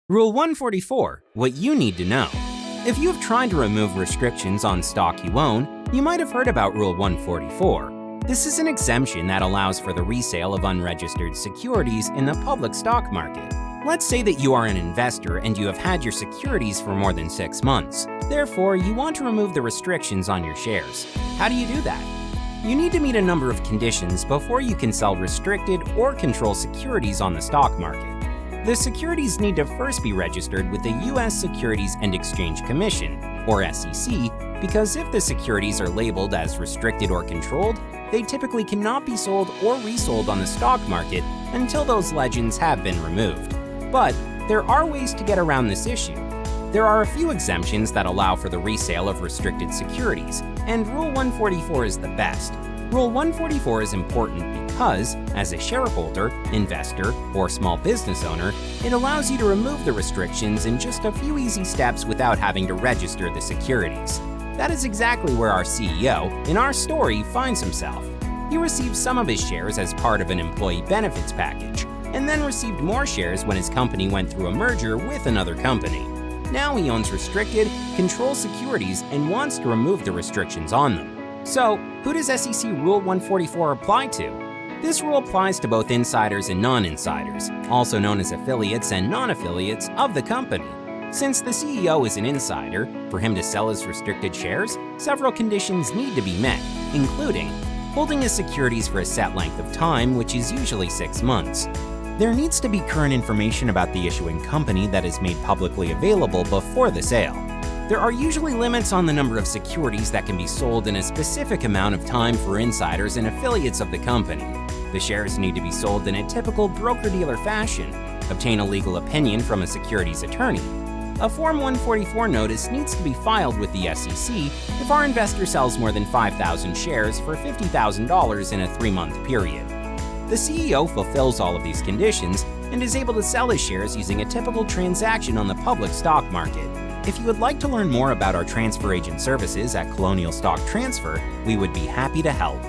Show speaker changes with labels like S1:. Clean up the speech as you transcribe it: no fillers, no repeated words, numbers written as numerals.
S1: Rule 144, what you need to know. If you have tried to remove restrictions on stock you own, you might have heard about Rule 144. This is an exemption that allows for the resale of unregistered securities in the public stock market. Let's say that you are an investor and you have had your securities for more than 6 months. Therefore, you want to remove the restrictions on your shares. How do you do that? You need to meet a number of conditions before you can sell restricted or control securities on the stock market. The securities need to first be registered with the U.S. Securities and Exchange Commission, or SEC, because if the securities are labeled as restricted or controlled, they typically cannot be sold or resold on the stock market until those legends have been removed. But there are ways to get around this issue. There are a few exemptions that allow for the resale of restricted securities, and Rule 144 is the best. Rule 144 is important because, as a shareholder, investor, or small business owner, it allows you to remove the restrictions in just a few easy steps without having to register the securities. That is exactly where our CEO, in our story, finds himself. He received some of his shares as part of an employee benefits package, and then received more shares when his company went through a merger with another company. Now he owns restricted, controlled securities and wants to remove the restrictions on them. So, who does SEC Rule 144 apply to? This rule applies to both insiders and non-insiders, also known as affiliates and non-affiliates of the company. Since the CEO is an insider, for him to sell his restricted shares, several conditions need to be met, including holding his securities for a set length of time, which is usually 6 months. There needs to be current information about the issuing company that is made publicly available before the sale. There are usually limits on the number of securities that can be sold in a specific amount of time for insiders and affiliates of the company. The shares need to be sold in a typical broker-dealer fashion. Obtain a legal opinion from a securities attorney. A Form 144 notice needs to be filed with the SEC if our investor sells more than 5,000 shares for $50,000 in a 3-month period. The CEO fulfills all of these conditions and is able to sell his shares using a typical transaction on the public stock market. If you would like to learn more about our transfer agent services at Colonial Stock Transfer, we would be happy to help.